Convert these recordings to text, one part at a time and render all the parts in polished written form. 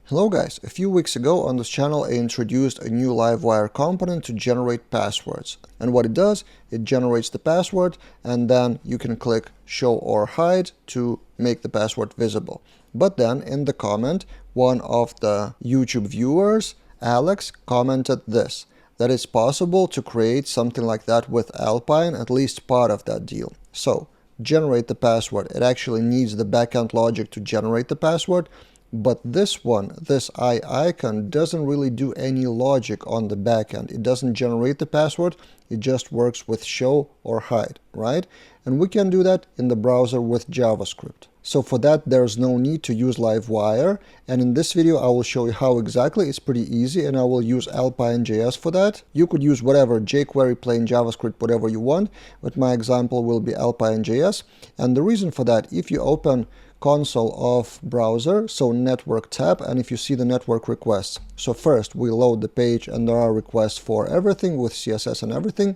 Hello guys, a few weeks ago on this channel I introduced a new Livewire component to generate passwords. And what it does, it generates the password and then you can click show or hide to make the password visible. But then in the comment, one of the YouTube viewers, Alex, commented this, that it's possible to create something like that with Alpine, at least part of that deal. So generate the password. It actually needs the backend logic to generate the password. But this one, this eye icon, doesn't really do any logic on the backend. It doesn't generate the password, it just works with show or hide, right? And we can do that in the browser with JavaScript. So for that, there's no need to use Livewire. And in this video, I will show you how exactly. It's pretty easy, and I will use Alpine.js for that. You could use whatever, jQuery, plain JavaScript, whatever you want, but my example will be Alpine.js. And the reason for that, if you open console of browser, so network tab, and if you see the network requests. So first we load the page and there are requests for everything with CSS and everything.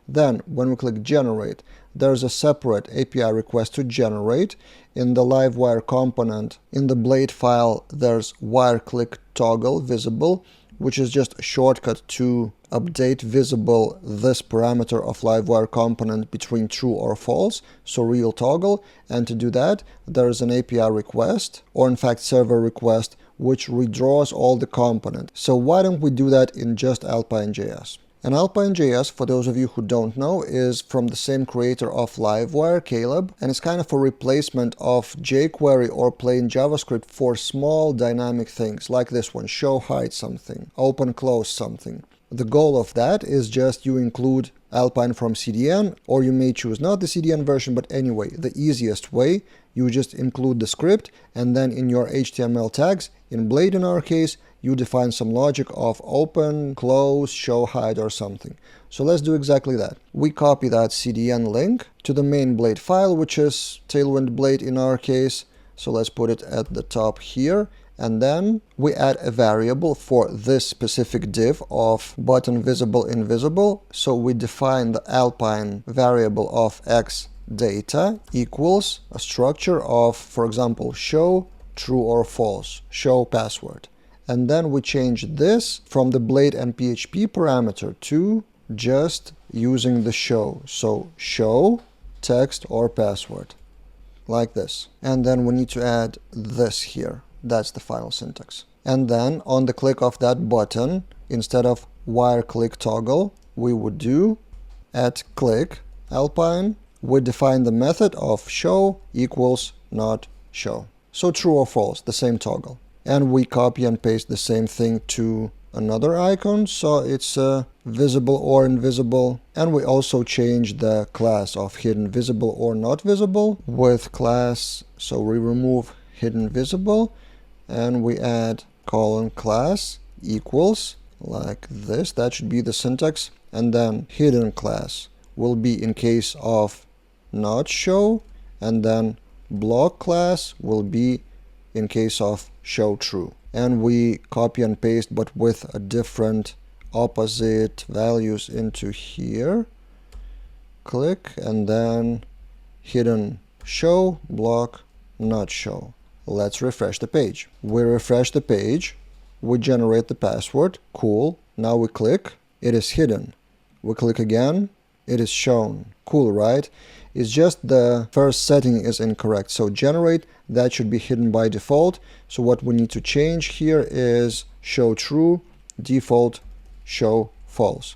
Then when we click generate, there's a separate API request to generate. In the Livewire component, in the blade file, there's wire click toggle visible, which is just a shortcut to update visible this parameter of Livewire component between true or false, so real toggle. And to do that, there's an API request, or in fact server request, which redraws all the component. So why don't we do that in just Alpine.js? And Alpine.js, for those of you who don't know, is from the same creator of Livewire, Caleb, and it's kind of a replacement of jQuery or plain JavaScript for small dynamic things like this one, show hide something, open close something. The goal of that is just you include Alpine from CDN, or you may choose not the CDN version, but anyway, the easiest way, you just include the script, and then in your HTML tags, in Blade in our case, you define some logic of open, close, show, hide, or something. So let's do exactly that. We copy that CDN link to the main Blade file, which is Tailwind Blade in our case. So let's put it at the top here. And then we add a variable for this specific div of button visible invisible. So we define the Alpine variable of x data equals a structure of, for example, show true or false, show password. And then we change this from the Blade and PHP parameter to just using the show. So show text or password, like this. And then we need to add this here. That's the final syntax. And then on the click of that button, instead of wire click toggle, we would do at click Alpine. We define the method of show equals not show. So true or false, the same toggle. And we copy and paste the same thing to another icon, so it's visible or invisible. And we also change the class of hidden visible or not visible with class. So we remove hidden visible and we add colon class equals like this. That should be the syntax. And then hidden class will be in case of not show, and then block class will be in case of show true. And we copy and paste, but with a different opposite values into here. Click, and then hidden show, block, not show. Let's refresh the page. We refresh the page, we generate the password, cool. Now we click, it is hidden. We click again, it is shown. Cool, right? It's just the first setting is incorrect. So generate, that should be hidden by default. So what we need to change here is show true, default, show false.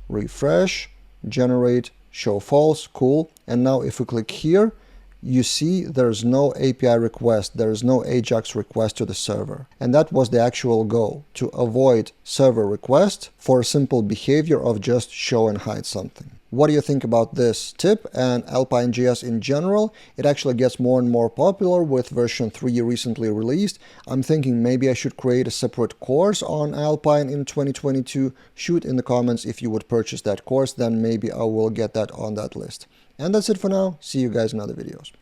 Refresh, generate, show false, cool. And now if we click here, you see there's no API request, there is no AJAX request to the server. And that was the actual goal, to avoid server request for a simple behavior of just show and hide something. What do you think about this tip and Alpine.js in general? It actually gets more and more popular with version 3 recently released. I'm thinking maybe I should create a separate course on Alpine in 2022. Shoot in the comments if you would purchase that course, then maybe I will get that on that list. And that's it for now. See you guys in other videos.